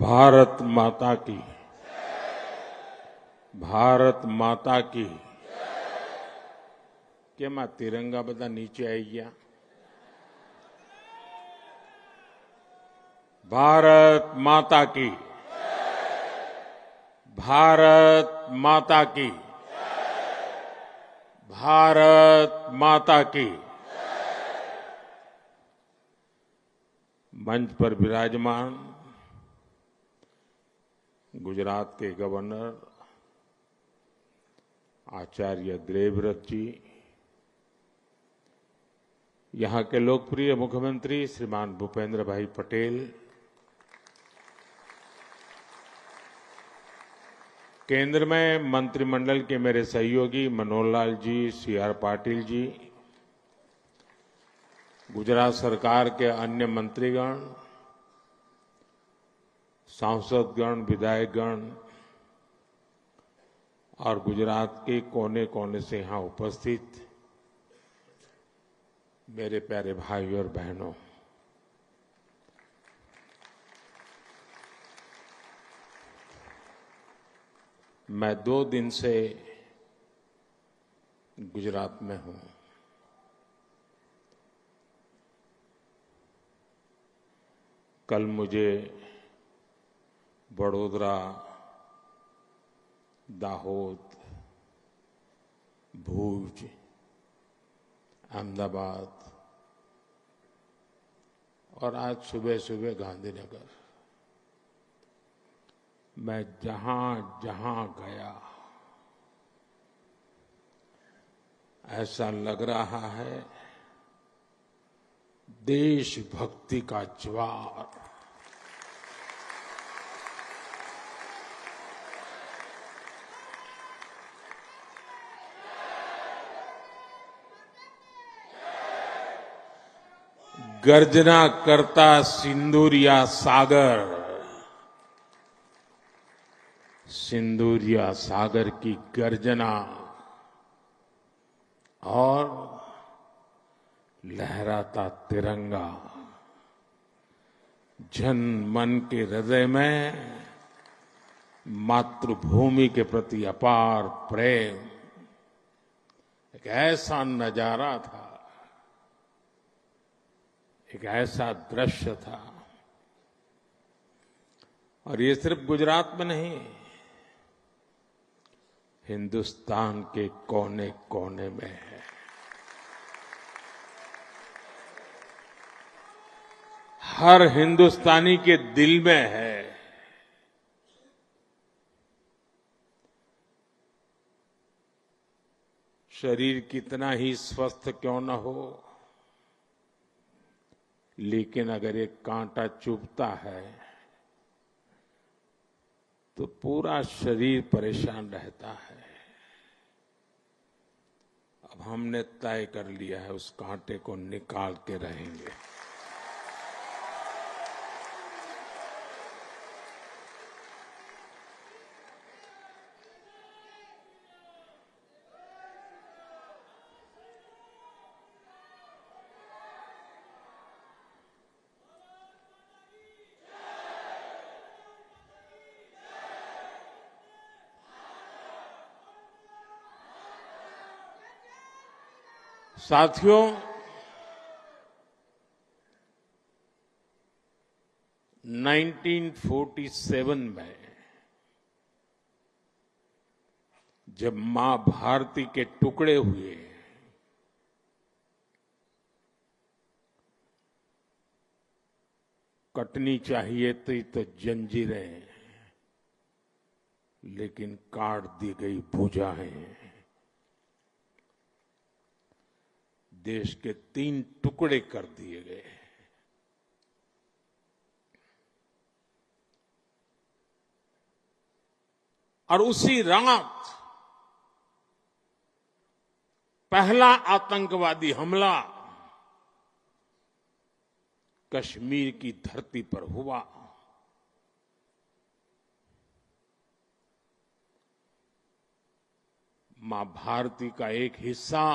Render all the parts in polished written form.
भारत माता की, भारत माता की। केम आ तिरंगा बधा नीचे आई गया? भारत माता की, भारत माता की, भारत माता की। मंच पर विराजमान गुजरात के गवर्नर आचार्य देवव्रत जी, यहां के लोकप्रिय मुख्यमंत्री श्रीमान भूपेंद्र भाई पटेल, केंद्र में मंत्रिमंडल के मेरे सहयोगी मनोहर लाल जी, सी.आर. पाटिल जी, गुजरात सरकार के अन्य मंत्रीगण, सांसदगण, विधायकगण और गुजरात के कोने कोने से यहां उपस्थित मेरे प्यारे भाई और बहनों, मैं 2 दिन से गुजरात में हूं। कल मुझे बड़ोदरा, दाहोद, भूज, अहमदाबाद और आज सुबह सुबह गांधीनगर, मैं जहां जहां गया ऐसा लग रहा है देशभक्ति का ज्वार गर्जना करता सिंदूरिया सागर, सिंदूरिया सागर की गर्जना और लहराता तिरंगा जन मन के हृदय में मातृभूमि के प्रति अपार प्रेम, एक ऐसा नजारा था, एक ऐसा दृश्य था। और ये सिर्फ गुजरात में नहीं, हिंदुस्तान के कोने कोने में है। हर हिंदुस्तानी के दिल में है। शरीर कितना ही स्वस्थ क्यों न हो, लेकिन अगर एक कांटा चुभता है तो पूरा शरीर परेशान रहता है। अब हमने तय कर लिया है उस कांटे को निकाल के रहेंगे। साथियों, नाइनटीन 1947 में जब मां भारती के टुकड़े हुए, कटनी चाहिए थी तो जंजीरें, लेकिन काट दी गई भुजाएं। देश के 3 टुकड़े कर दिए गए। और उसी रात पहला आतंकवादी हमला कश्मीर की धरती पर हुआ। मां भारती का एक हिस्सा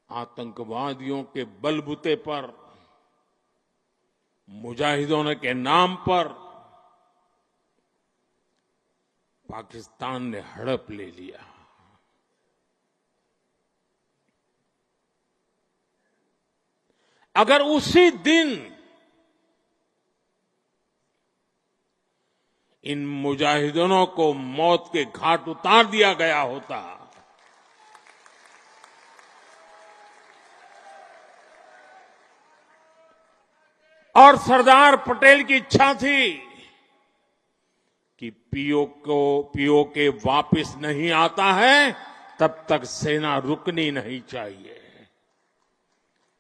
आतंकवादियों के बलबूते पर मुजाहिदों के नाम पर पाकिस्तान ने हड़प ले लिया। अगर उसी दिन इन मुजाहिदों को मौत के घाट उतार दिया गया होता और सरदार पटेल की इच्छा थी कि पीओके वापस नहीं आता है तब तक सेना रुकनी नहीं चाहिए,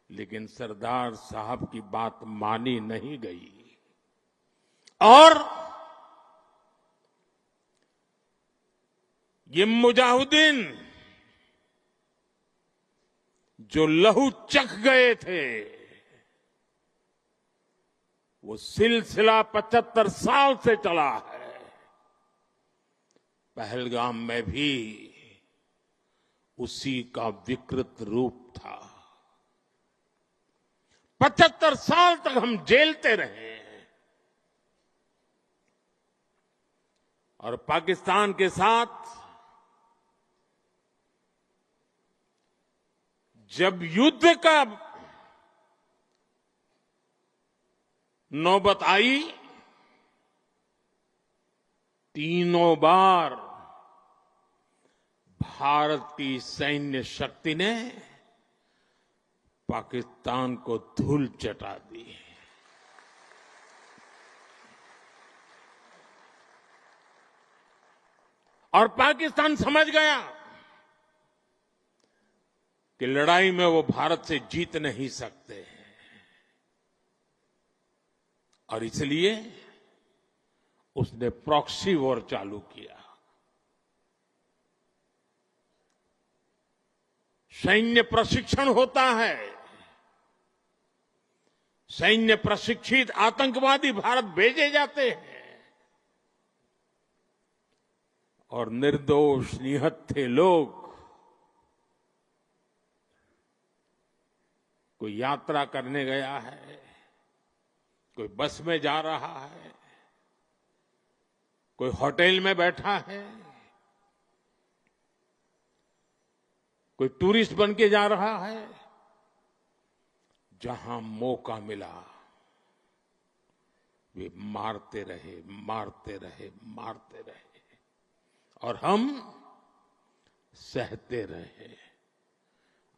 लेकिन सरदार साहब की बात मानी नहीं गई और ये मुजाहिदीन जो लहू चख गए थे वो सिलसिला 75 साल से चला है। पहलगाम में भी उसी का विकृत रूप था। 75 साल तक हम झेलते रहे और पाकिस्तान के साथ जब युद्ध का नौबत आई, तीनों बार भारत की सैन्य शक्ति ने पाकिस्तान को धूल चटा दी। और पाकिस्तान समझ गया कि लड़ाई में वो भारत से जीत नहीं सकते और इसलिए उसने प्रॉक्सी वॉर चालू किया। सैन्य प्रशिक्षण होता है, सैन्य प्रशिक्षित आतंकवादी भारत भेजे जाते हैं और निर्दोष निहत्थे लोग कोई यात्रा करने गया है, कोई बस में जा रहा है, कोई होटल में बैठा है, कोई टूरिस्ट बन के जा रहा है, जहां मौका मिला वे मारते रहे, मारते रहे, मारते रहे और हम सहते रहे।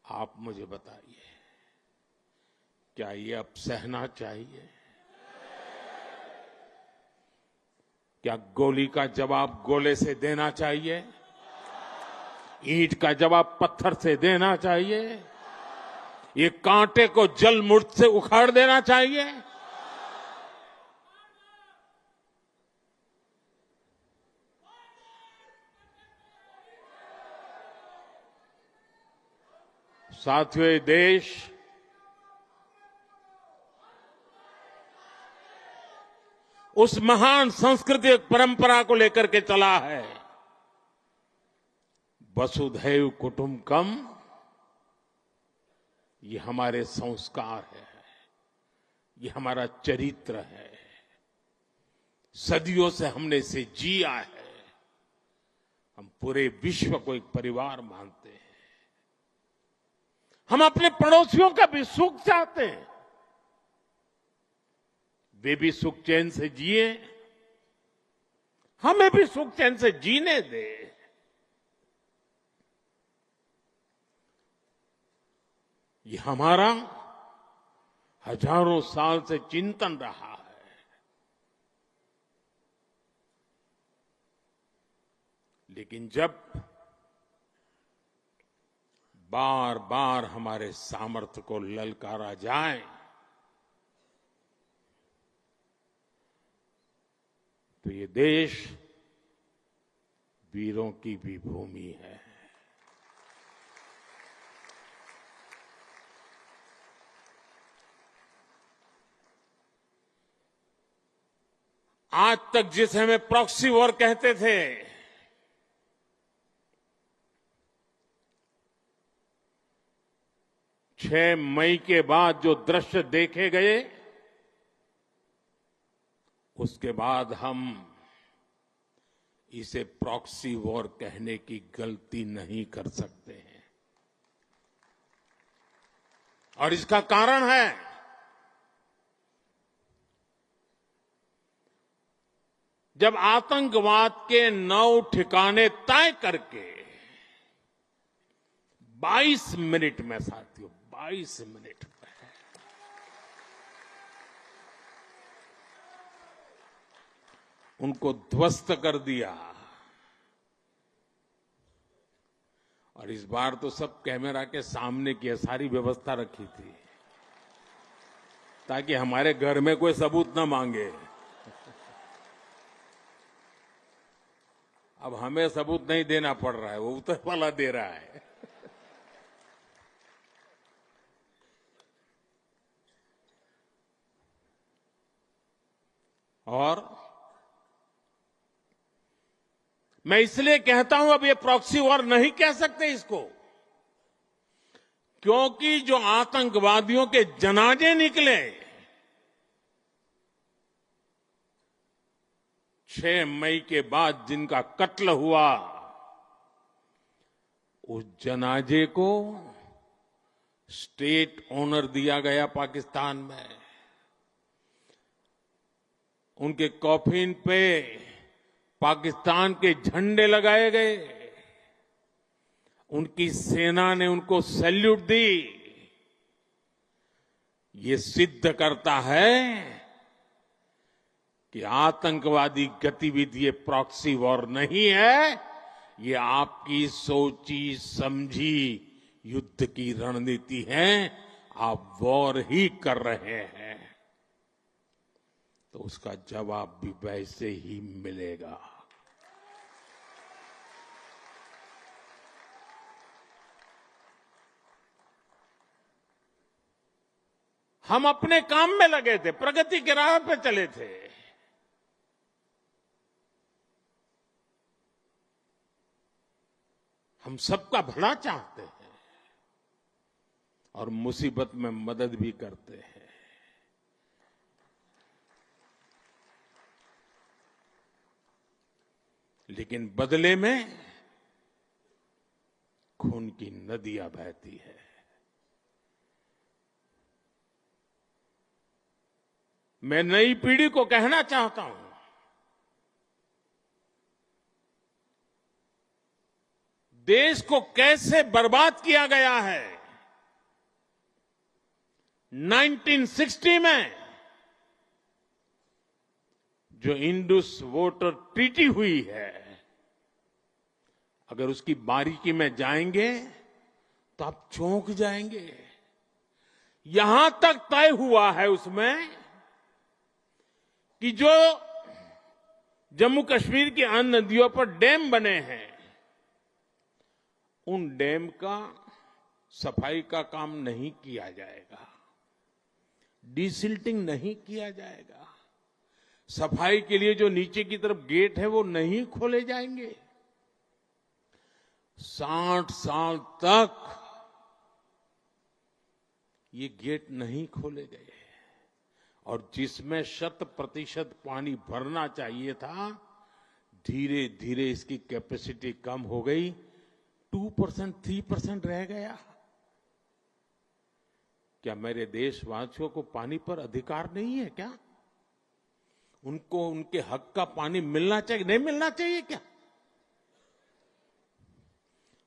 आप मुझे बताइए, क्या ये अब सहना चाहिए? क्या गोली का जवाब गोले से देना चाहिए? ईंट का जवाब पत्थर से देना चाहिए? ये कांटे को जल मुर्द से उखाड़ देना चाहिए? साथियों, ये देश उस महान सांस्कृतिक परंपरा को लेकर के चला है, वसुधैव कुटुंबकम। ये हमारे संस्कार है, ये हमारा चरित्र है, सदियों से हमने इसे जिया है। हम पूरे विश्व को एक परिवार मानते हैं। हम अपने पड़ोसियों का भी सुख चाहते हैं, वे भी सुख चैन से जिए, हमें भी सुख चैन से जीने दे। ये हमारा हजारों साल से चिंतन रहा है। लेकिन जब बार बार हमारे सामर्थ्य को ललकारा जाए तो ये देश वीरों की भी भूमि है। आज तक जिसे हमें प्रॉक्सी वॉर कहते थे, 6 मई के बाद जो दृश्य देखे गए उसके बाद हम इसे प्रॉक्सी वॉर कहने की गलती नहीं कर सकते हैं। और इसका कारण है जब आतंकवाद के 9 ठिकाने तय करके 22 मिनट में, साथियों 22 मिनट में उनको ध्वस्त कर दिया। और इस बार तो सब कैमरा के सामने की सारी व्यवस्था रखी थी ताकि हमारे घर में कोई सबूत न मांगे। अब हमें सबूत नहीं देना पड़ रहा है, वो ऊपर वाला दे रहा है। और मैं इसलिए कहता हूं अब ये प्रॉक्सी वॉर नहीं कह सकते इसको, क्योंकि जो आतंकवादियों के जनाजे निकले 6 मई के बाद जिनका कत्ल हुआ, उस जनाजे को स्टेट ऑनर दिया गया पाकिस्तान में। उनके कॉफिन पे पाकिस्तान के झंडे लगाए गए, उनकी सेना ने उनको सैल्यूट दी। ये सिद्ध करता है कि आतंकवादी गतिविधि ये प्रॉक्सी वॉर नहीं है, ये आपकी सोची समझी युद्ध की रणनीति है। आप वॉर ही कर रहे हैं तो उसका जवाब भी वैसे ही मिलेगा। हम अपने काम में लगे थे, प्रगति के राह पे चले थे। हम सबका भला चाहते हैं और मुसीबत में मदद भी करते हैं। लेकिन बदले में खून की नदियां बहती है। मैं नई पीढ़ी को कहना चाहता हूं, देश को कैसे बर्बाद किया गया है। 1960 में जो इंडस वाटर ट्रीटी हुई है, अगर उसकी बारीकी में जाएंगे तो आप चौंक जाएंगे। यहां तक तय हुआ है उसमें कि जो जम्मू कश्मीर की अन्य नदियों पर डैम बने हैं, उन डैम का सफाई का काम नहीं किया जाएगा, डिसिल्टिंग नहीं किया जाएगा, सफाई के लिए जो नीचे की तरफ गेट है वो नहीं खोले जाएंगे। 60 साल तक ये गेट नहीं खोले गए और जिसमें 100% पानी भरना चाहिए था, धीरे धीरे इसकी कैपेसिटी कम हो गई, 2%, 3% रह गया। क्या मेरे देशवासियों को पानी पर अधिकार नहीं है क्या? उनको उनके हक का पानी मिलना चाहिए, नहीं मिलना चाहिए क्या?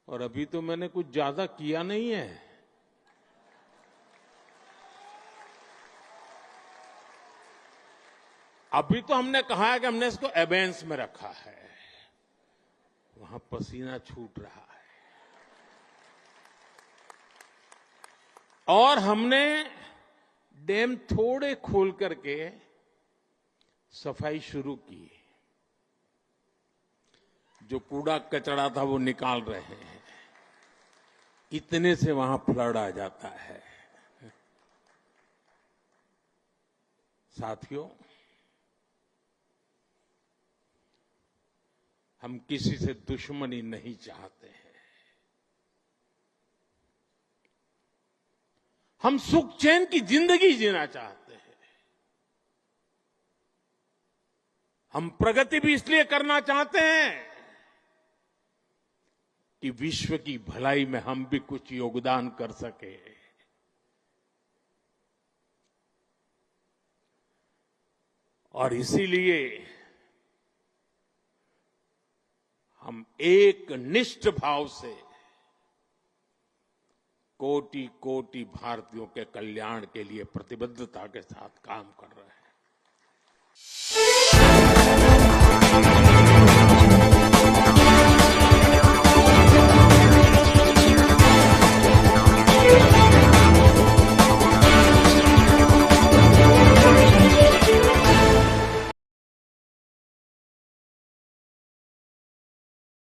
और अभी तो मैंने कुछ ज्यादा किया नहीं है। अभी तो हमने कहा है कि हमने इसको एबेंस में रखा है, वहां पसीना छूट रहा है। और हमने डैम थोड़े खोल करके सफाई शुरू की, जो कूड़ा कचरा था वो निकाल रहे हैं। इतने से वहां फ्लड आ जाता है। साथियों, हम किसी से दुश्मनी नहीं चाहते हैं, हम सुख चैन की जिंदगी जीना चाहते हैं। हम प्रगति भी इसलिए करना चाहते हैं कि विश्व की भलाई में हम भी कुछ योगदान कर सके। और इसीलिए हम एक निष्ठ भाव से कोटि कोटि भारतीयों के कल्याण के लिए प्रतिबद्धता के साथ काम कर रहे हैं।